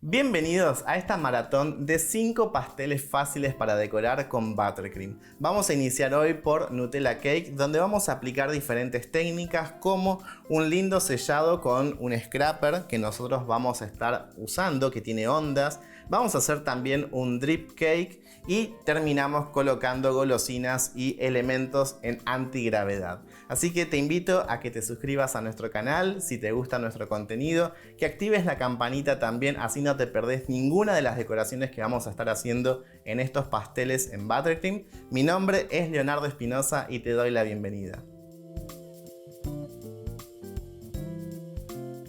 Bienvenidos a esta maratón de 5 pasteles fáciles para decorar con buttercream. Vamos a iniciar hoy por Nutella Cake, donde vamos a aplicar diferentes técnicas como un lindo sellado con un scraper que nosotros vamos a estar usando, que tiene ondas. Vamos a hacer también un drip cake y terminamos colocando golosinas y elementos en antigravedad. Así que te invito a que te suscribas a nuestro canal si te gusta nuestro contenido, que actives la campanita también, así no te perdés ninguna de las decoraciones que vamos a estar haciendo en estos pasteles en buttercream. Mi nombre es Leonardo Espinosa y te doy la bienvenida.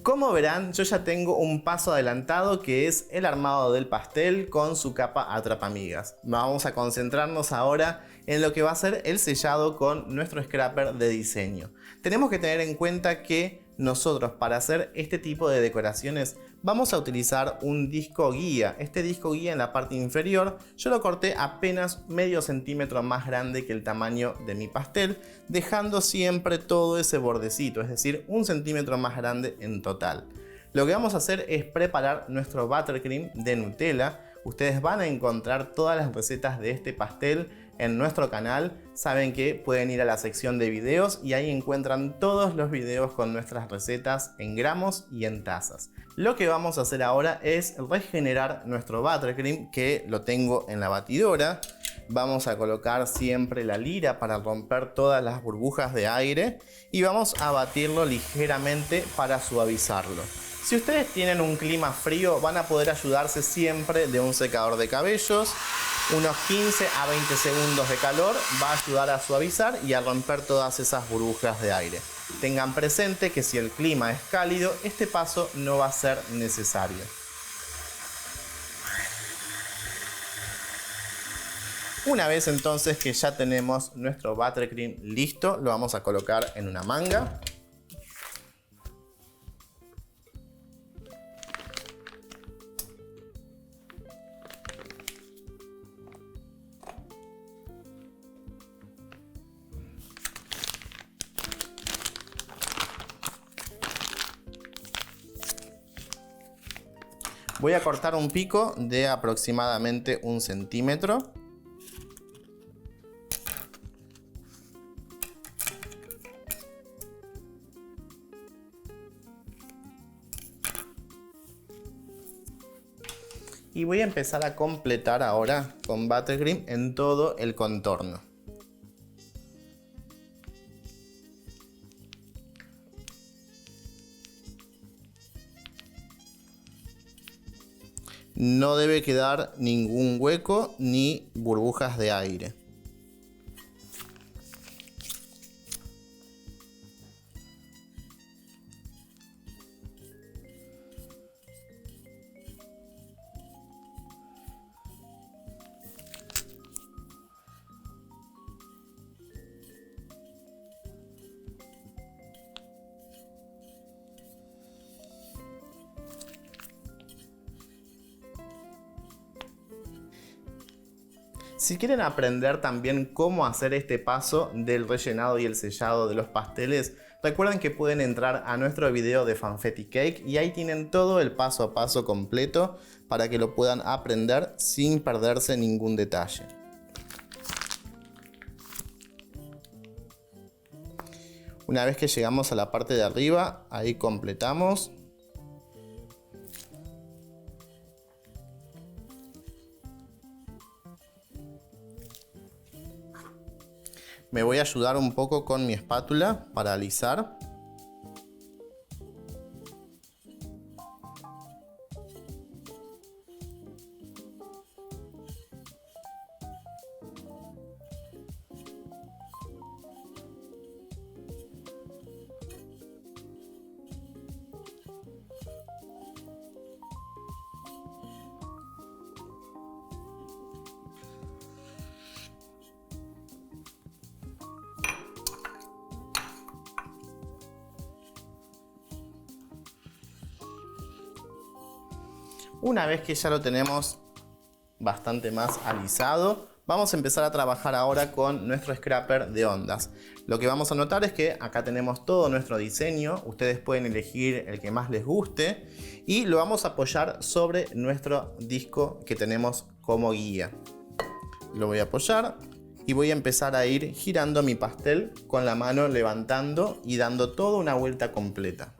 Como verán, yo ya tengo un paso adelantado que es el armado del pastel con su capa atrapamigas. Vamos a concentrarnos ahora en lo que va a ser el sellado con nuestro scraper de diseño. Tenemos que tener en cuenta que nosotros para hacer este tipo de decoraciones vamos a utilizar un disco guía. Este disco guía en la parte inferior yo lo corté apenas medio centímetro más grande que el tamaño de mi pastel, dejando siempre todo ese bordecito, es decir, 1 centímetro más grande en total. Lo que vamos a hacer es preparar nuestro buttercream de Nutella. Ustedes van a encontrar todas las recetas de este pastel en nuestro canal. Saben que pueden ir a la sección de videos y ahí encuentran todos los videos con nuestras recetas en gramos y en tazas. Lo que vamos a hacer ahora es regenerar nuestro buttercream, que lo tengo en la batidora. Vamos a colocar siempre la lira para romper todas las burbujas de aire y vamos a batirlo ligeramente para suavizarlo. Si ustedes tienen un clima frío, van a poder ayudarse siempre de un secador de cabellos. Unos 15 a 20 segundos de calor va a ayudar a suavizar y a romper todas esas burbujas de aire. Tengan presente que si el clima es cálido, este paso no va a ser necesario. Una vez entonces que ya tenemos nuestro buttercream listo, lo vamos a colocar en una manga. Voy a cortar un pico de aproximadamente 1 centímetro. Y voy a empezar a completar ahora con buttercream en todo el contorno. No debe quedar ningún hueco ni burbujas de aire. Si quieren aprender también cómo hacer este paso del rellenado y el sellado de los pasteles, recuerden que pueden entrar a nuestro video de Fanfetti Cake y ahí tienen todo el paso a paso completo para que lo puedan aprender sin perderse ningún detalle. Una vez que llegamos a la parte de arriba, ahí completamos. Me voy a ayudar un poco con mi espátula para alisar. Una vez que ya lo tenemos bastante más alisado, Vamos a empezar a trabajar ahora con nuestro scrapper de ondas. Lo que vamos a notar es que acá tenemos todo nuestro diseño. Ustedes pueden elegir el que más les guste y lo vamos a apoyar sobre nuestro disco que tenemos como guía. Lo voy a apoyar y voy a empezar a ir girando mi pastel con la mano, levantando y dando toda una vuelta completa.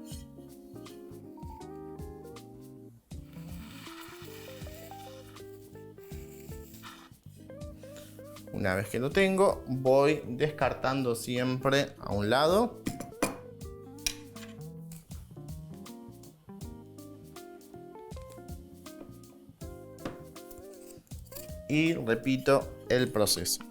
Una vez que lo tengo, voy descartando siempre a un lado. Y repito el proceso.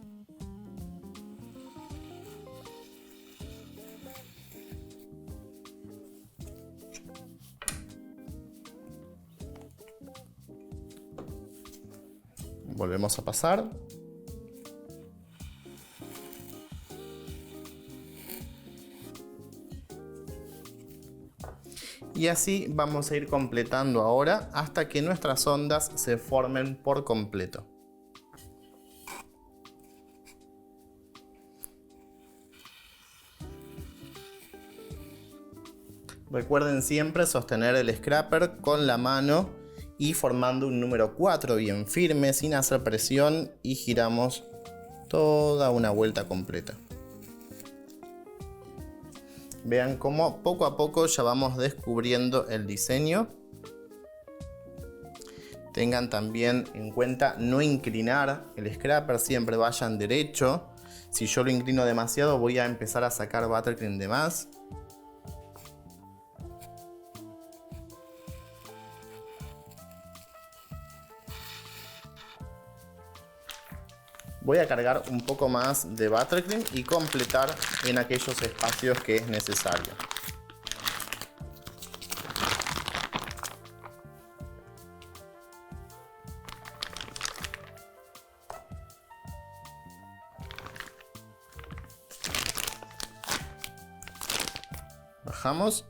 Volvemos a pasar. Y así vamos a ir completando ahora hasta que nuestras ondas se formen por completo. Recuerden siempre sostener el scrapper con la mano y formando un número 4 bien firme sin hacer presión y giramos toda una vuelta completa. Vean cómo poco a poco ya vamos descubriendo el diseño. Tengan también en cuenta no inclinar el scrapper, siempre vayan derecho. Si yo lo inclino demasiado voy a empezar a sacar buttercream de más. Voy a cargar un poco más de buttercream y completar en aquellos espacios que es necesario. Bajamos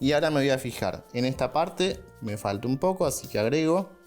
y ahora me voy a fijar. En esta parte me falta un poco, así que agrego.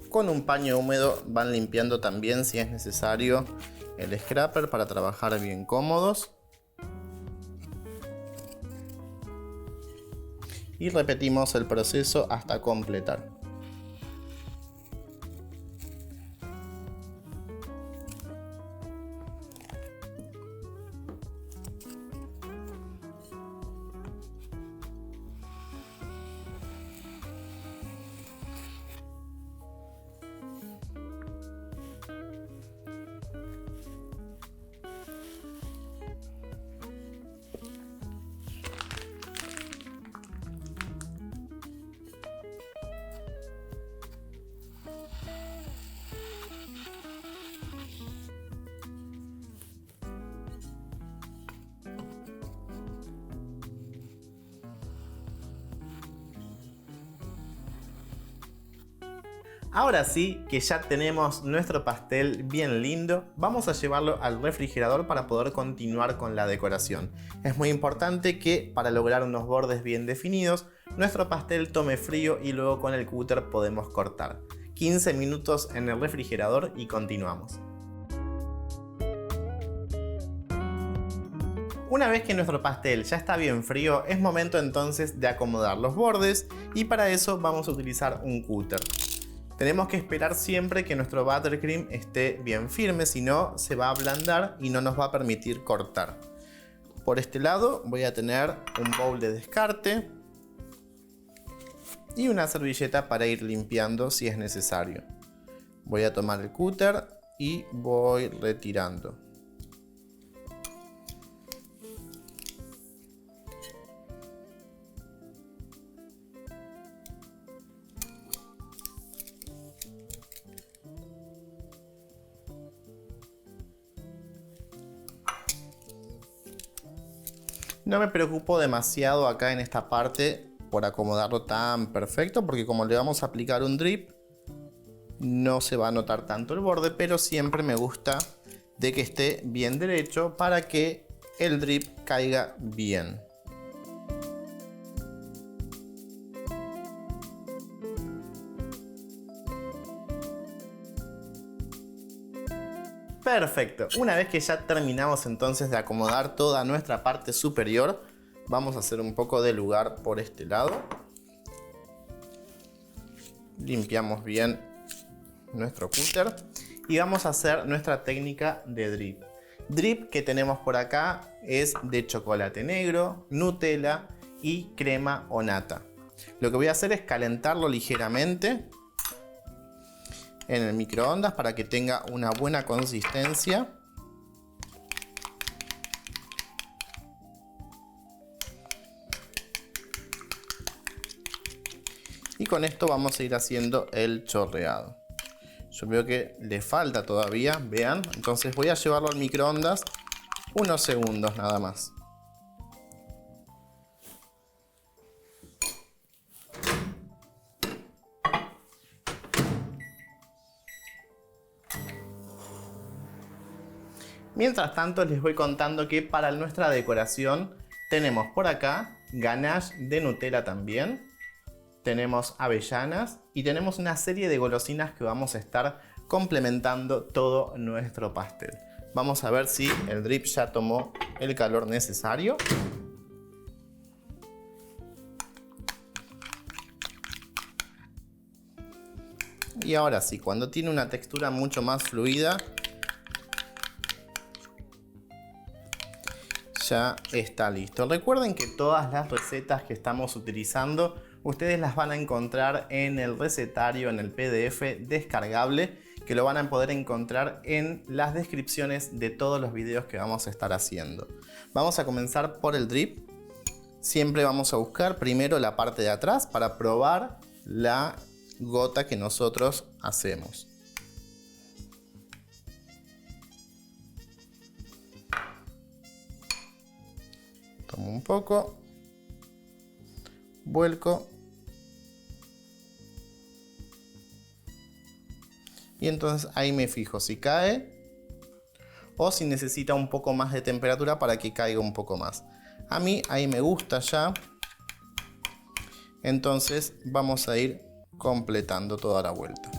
Con un paño húmedo van limpiando también si es necesario el scrapper para trabajar bien cómodos. Y repetimos el proceso hasta completar. Ahora sí que ya tenemos nuestro pastel bien lindo, vamos a llevarlo al refrigerador para poder continuar con la decoración. Es muy importante que para lograr unos bordes bien definidos, nuestro pastel tome frío y luego con el cúter podemos cortar. 15 minutos en el refrigerador y continuamos. Una vez que nuestro pastel ya está bien frío, es momento entonces de acomodar los bordes y para eso vamos a utilizar un cúter. Tenemos que esperar siempre que nuestro buttercream esté bien firme, si no se va a ablandar y no nos va a permitir cortar. Por este lado voy a tener un bowl de descarte y una servilleta para ir limpiando si es necesario. Voy a tomar el cúter y voy retirando. No me preocupo demasiado acá en esta parte por acomodarlo tan perfecto, porque como le vamos a aplicar un drip, no se va a notar tanto el borde, pero siempre me gusta de que esté bien derecho para que el drip caiga bien. Perfecto, una vez que ya terminamos entonces de acomodar toda nuestra parte superior, vamos a hacer un poco de lugar por este lado. Limpiamos bien nuestro cúter y vamos a hacer nuestra técnica de drip. Drip que tenemos por acá es de chocolate negro, Nutella y crema o nata. Lo que voy a hacer es calentarlo ligeramente en el microondas para que tenga una buena consistencia. Y con esto vamos a ir haciendo el chorreado. Yo veo que le falta todavía, vean. Entonces voy a llevarlo al microondas unos segundos nada más. Mientras tanto les voy contando que para nuestra decoración tenemos por acá ganache de Nutella también. Tenemos avellanas y tenemos una serie de golosinas que vamos a estar complementando todo nuestro pastel. Vamos a ver si el drip ya tomó el calor necesario. Y ahora sí, cuando tiene una textura mucho más fluida, ya está listo. Recuerden que todas las recetas que estamos utilizando ustedes las van a encontrar en el recetario, en el PDF descargable, que lo van a poder encontrar en las descripciones de todos los videos que vamos a estar haciendo. Vamos a comenzar por el drip. Siempre vamos a buscar primero la parte de atrás para probar la gota que nosotros hacemos. Tomo un poco, vuelco y entonces ahí me fijo si cae o si necesita un poco más de temperatura para que caiga un poco más. A mí ahí me gusta ya, entonces vamos a ir completando toda la vuelta.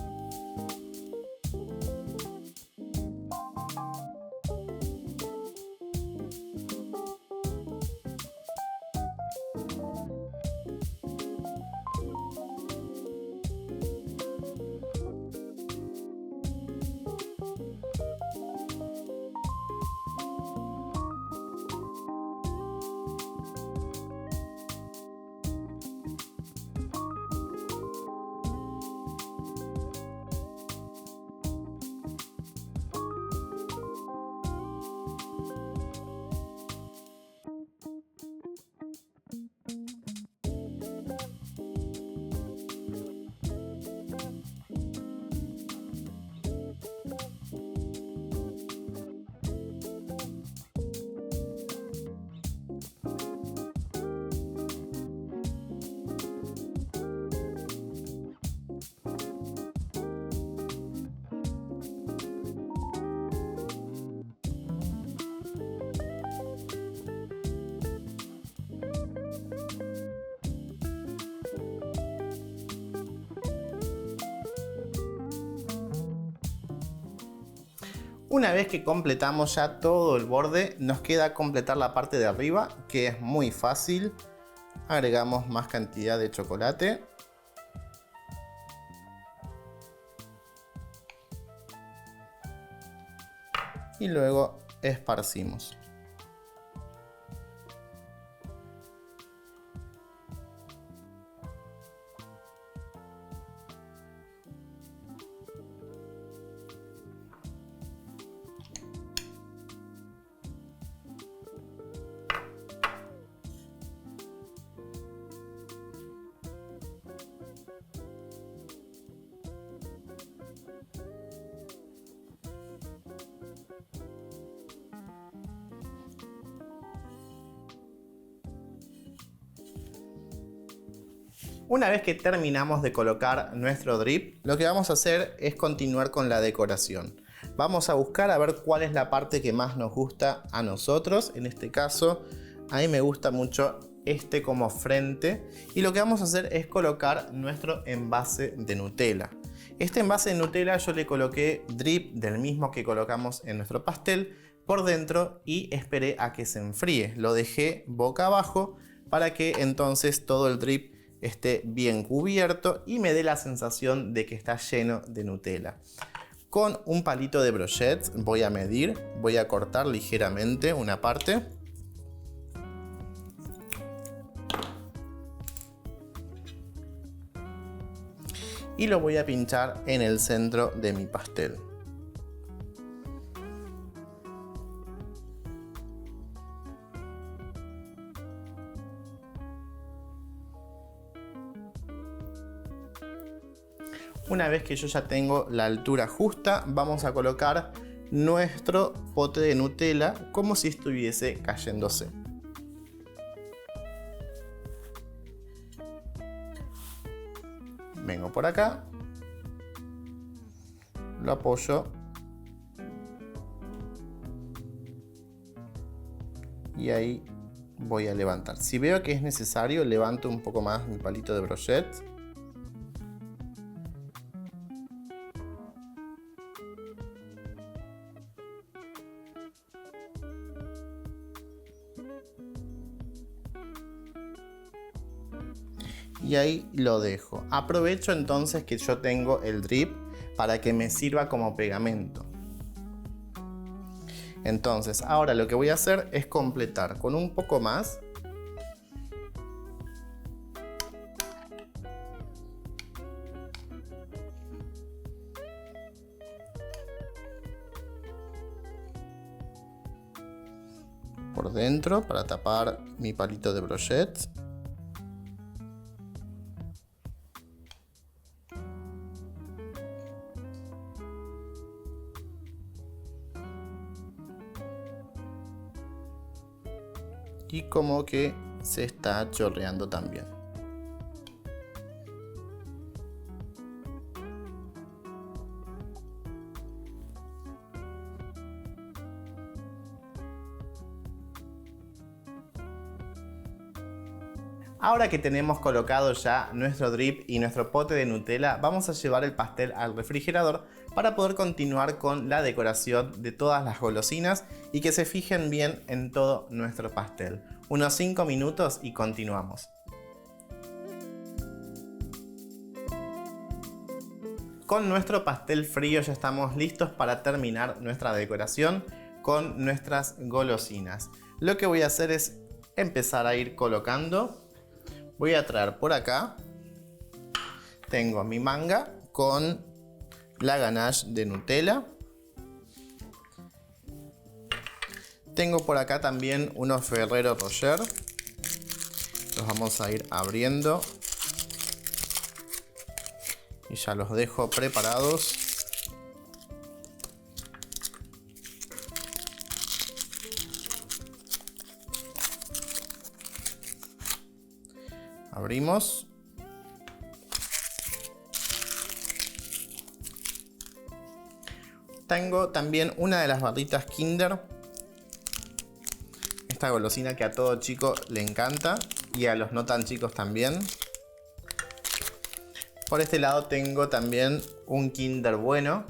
Una vez que completamos ya todo el borde, nos queda completar la parte de arriba, que es muy fácil. Agregamos más cantidad de chocolate. Y luego esparcimos. Una vez que terminamos de colocar nuestro drip, lo que vamos a hacer es continuar con la decoración. Vamos a buscar a ver cuál es la parte que más nos gusta a nosotros. En este caso, a mí me gusta mucho este como frente. Y lo que vamos a hacer es colocar nuestro envase de Nutella. Este envase de Nutella yo le coloqué drip del mismo que colocamos en nuestro pastel por dentro y esperé a que se enfríe. Lo dejé boca abajo para que entonces todo el drip esté bien cubierto y me dé la sensación de que está lleno de Nutella. Con un palito de brochette voy a medir, voy a cortar ligeramente una parte. Y lo voy a pinchar en el centro de mi pastel. Una vez que yo ya tengo la altura justa, vamos a colocar nuestro pote de Nutella como si estuviese cayéndose. Vengo por acá, lo apoyo y ahí voy a levantar. Si veo que es necesario, levanto un poco más mi palito de brochette. Y ahí lo dejo. Aprovecho entonces que yo tengo el drip para que me sirva como pegamento. Entonces ahora lo que voy a hacer es completar con un poco más. Por dentro para tapar mi palito de brochette. Y como que se está chorreando también. Ahora que tenemos colocado ya nuestro drip y nuestro pote de Nutella, vamos a llevar el pastel al refrigerador para poder continuar con la decoración de todas las golosinas y que se fijen bien en todo nuestro pastel. Unos 5 minutos y continuamos. Con nuestro pastel frío ya estamos listos para terminar nuestra decoración con nuestras golosinas. Lo que voy a hacer es empezar a ir colocando. Voy a traer por acá, tengo mi manga con la ganache de Nutella. Tengo por acá también unos Ferrero Rocher. Los vamos a ir abriendo. Y ya los dejo preparados. Abrimos. Tengo también una de las barritas Kinder. Esta golosina que a todo chico le encanta y a los no tan chicos también. Por este lado tengo también un Kinder Bueno.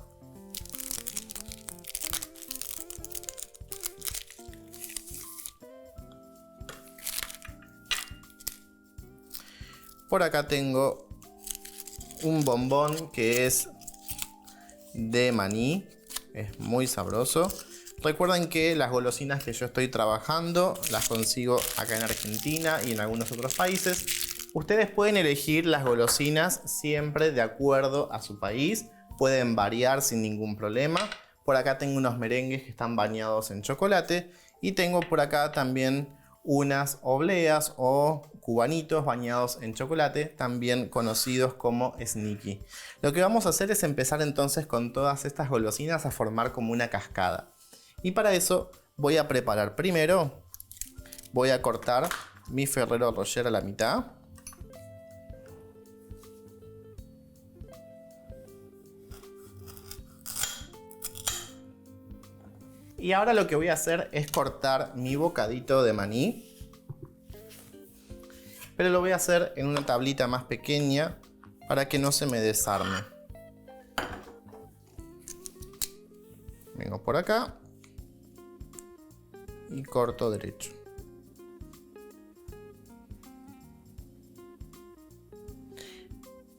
Por acá tengo un bombón que es de maní. Es muy sabroso. Recuerden que las golosinas que yo estoy trabajando las consigo acá en Argentina y en algunos otros países. Ustedes pueden elegir las golosinas siempre de acuerdo a su país. Pueden variar sin ningún problema. Por acá tengo unos merengues que están bañados en chocolate. Y tengo por acá también unas obleas o cubanitos bañados en chocolate, también conocidos como Snicky. Lo que vamos a hacer es empezar entonces con todas estas golosinas a formar como una cascada. Y para eso voy a preparar primero, voy a cortar mi Ferrero Rocher a la mitad. Y ahora lo que voy a hacer es cortar mi bocadito de maní. Pero lo voy a hacer en una tablita más pequeña para que no se me desarme. Vengo por acá y corto derecho.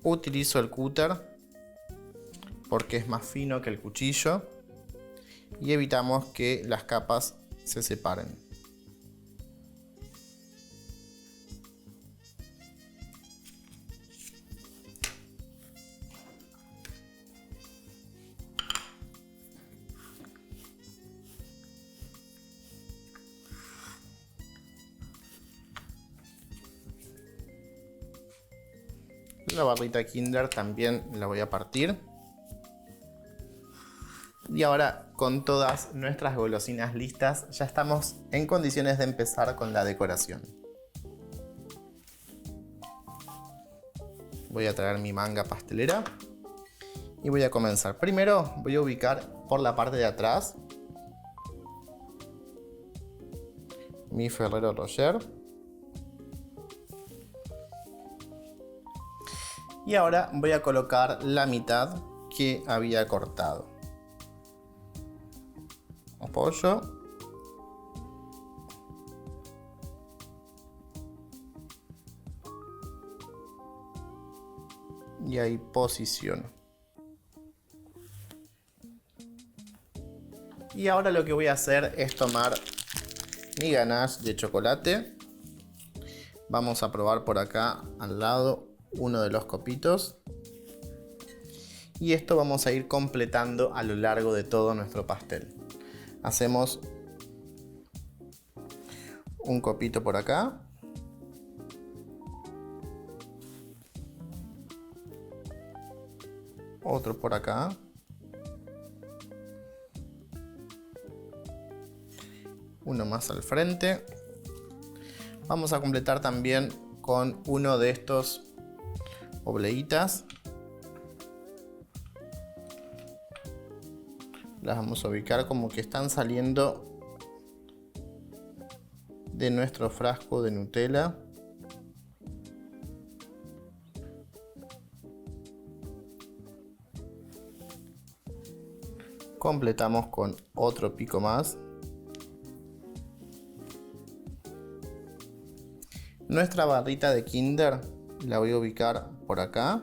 Utilizo el cúter porque es más fino que el cuchillo y evitamos que las capas se separen. La barrita Kinder también la voy a partir. Y ahora, con todas nuestras golosinas listas, ya estamos en condiciones de empezar con la decoración. Voy a traer mi manga pastelera y voy a comenzar. Primero voy a ubicar por la parte de atrás mi Ferrero Rocher. Y ahora voy a colocar la mitad que había cortado. Apoyo. Y ahí posiciono. Y ahora lo que voy a hacer es tomar mi ganache de chocolate. Vamos a probar por acá al lado uno de los copitos. Y esto vamos a ir completando a lo largo de todo nuestro pastel. Hacemos un copito por acá. Otro por acá. Uno más al frente. Vamos a completar también con uno de estos obleitas. Las vamos a ubicar como que están saliendo de nuestro frasco de Nutella. Completamos con otro pico más. Nuestra barrita de Kinder la voy a ubicar por acá.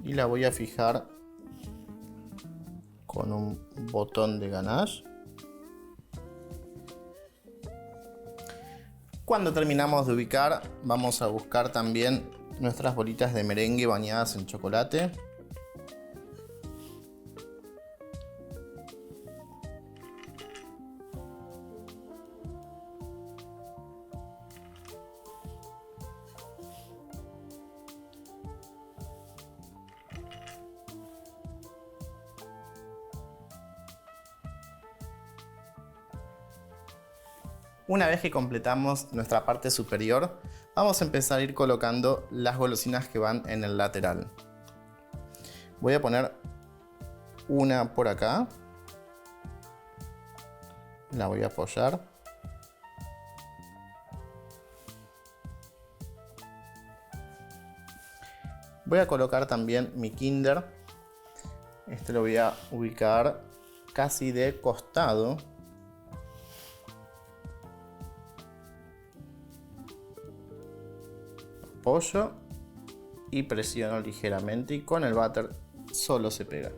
Y la voy a fijar con un botón de ganache. Cuando terminamos de ubicar, vamos a buscar también nuestras bolitas de merengue bañadas en chocolate. Una vez que completamos nuestra parte superior, vamos a empezar a ir colocando las golosinas que van en el lateral. Voy a poner una por acá. La voy a apoyar. Voy a colocar también mi Kinder. Este lo voy a ubicar casi de costado. Apoyo y presiono ligeramente y con el váter solo se pega.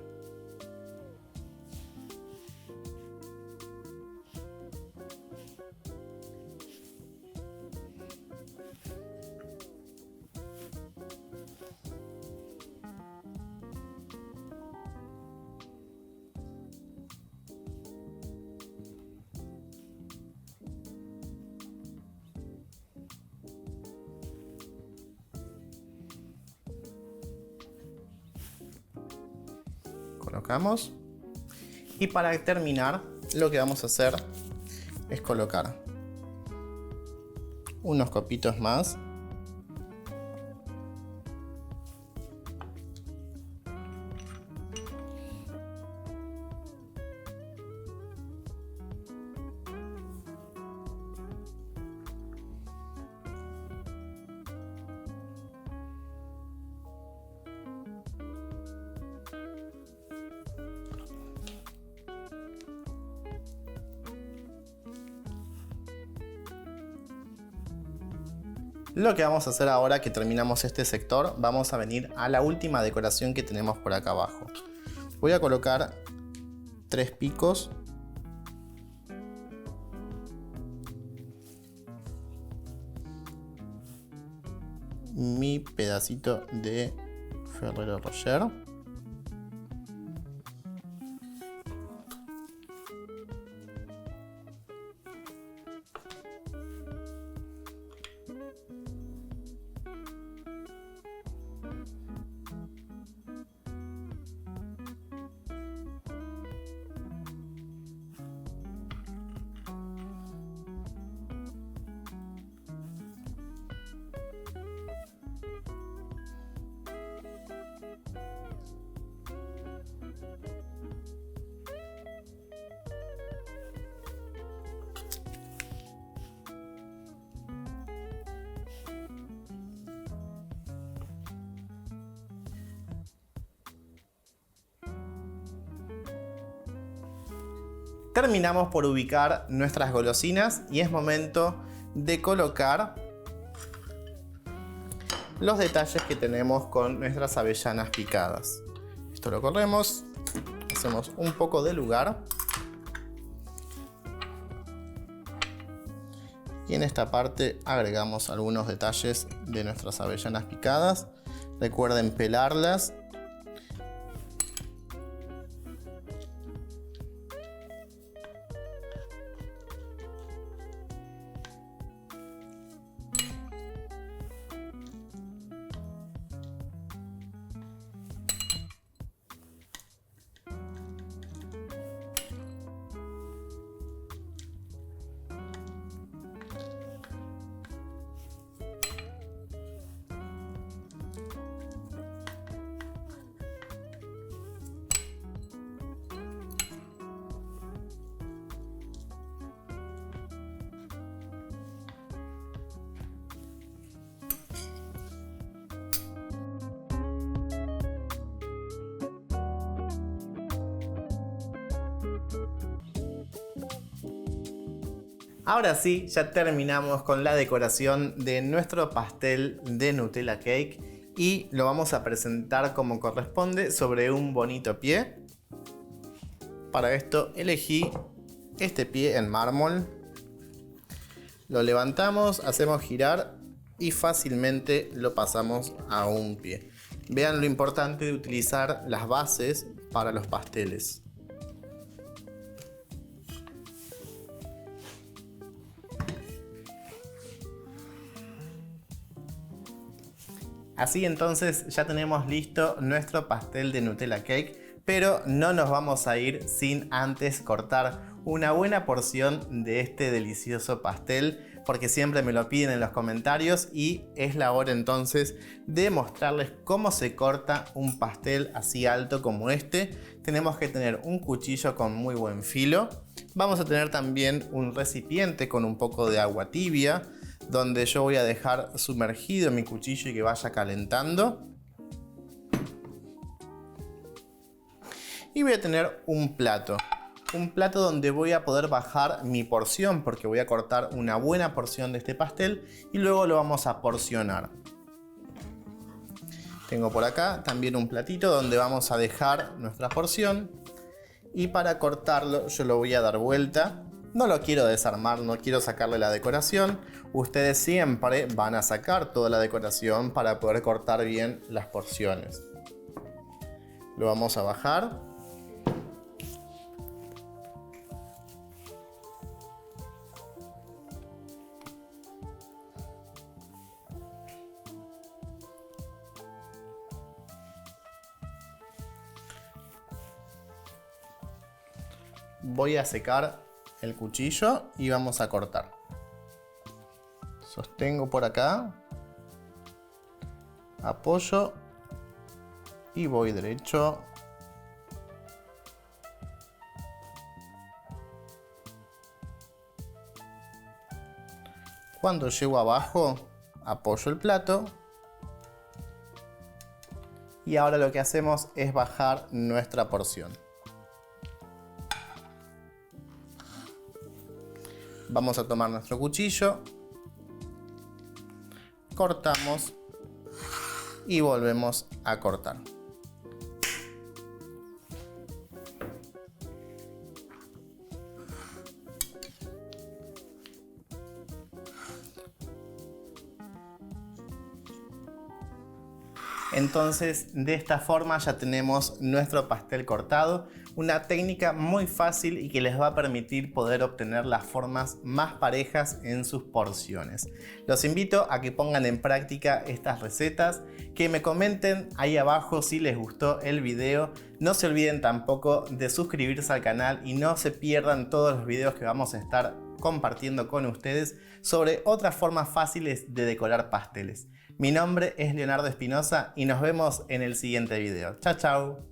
Colocamos y para terminar lo que vamos a hacer es colocar unos copitos más. Lo que vamos a hacer ahora que terminamos este sector, vamos a venir a la última decoración que tenemos por acá abajo. Voy a colocar 3 picos. Mi pedacito de Ferrero Rocher. Terminamos por ubicar nuestras golosinas y es momento de colocar los detalles que tenemos con nuestras avellanas picadas. Esto lo corremos, hacemos un poco de lugar y en esta parte agregamos algunos detalles de nuestras avellanas picadas. Recuerden pelarlas. Ahora sí, ya terminamos con la decoración de nuestro pastel de Nutella Cake y lo vamos a presentar como corresponde sobre un bonito pie. Para esto elegí este pie en mármol. Lo levantamos, hacemos girar y fácilmente lo pasamos a un pie. Vean lo importante de utilizar las bases para los pasteles. Así entonces ya tenemos listo nuestro pastel de Nutella Cake, pero no nos vamos a ir sin antes cortar una buena porción de este delicioso pastel, porque siempre me lo piden en los comentarios y es la hora entonces de mostrarles cómo se corta un pastel así alto como este. Tenemos que tener un cuchillo con muy buen filo. Vamos a tener también un recipiente con un poco de agua tibia, donde yo voy a dejar sumergido mi cuchillo y que vaya calentando. Y voy a tener un plato donde voy a poder bajar mi porción, porque voy a cortar una buena porción de este pastel y luego lo vamos a porcionar. Tengo por acá también un platito donde vamos a dejar nuestra porción y para cortarlo yo lo voy a dar vuelta. No lo quiero desarmar, no quiero sacarle la decoración. Ustedes siempre van a sacar toda la decoración para poder cortar bien las porciones. Lo vamos a bajar. Voy a secar el cuchillo y vamos a cortar. Sostengo por acá, apoyo y voy derecho. Cuando llego abajo, apoyo el plato. Y ahora lo que hacemos es bajar nuestra porción. Vamos a tomar nuestro cuchillo, cortamos y volvemos a cortar. Entonces, de esta forma ya tenemos nuestro pastel cortado, una técnica muy fácil y que les va a permitir poder obtener las formas más parejas en sus porciones. Los invito a que pongan en práctica estas recetas, que me comenten ahí abajo si les gustó el video. No se olviden tampoco de suscribirse al canal y no se pierdan todos los videos que vamos a estar compartiendo con ustedes sobre otras formas fáciles de decorar pasteles. Mi nombre es Leonardo Espinosa y nos vemos en el siguiente video. Chao, chao.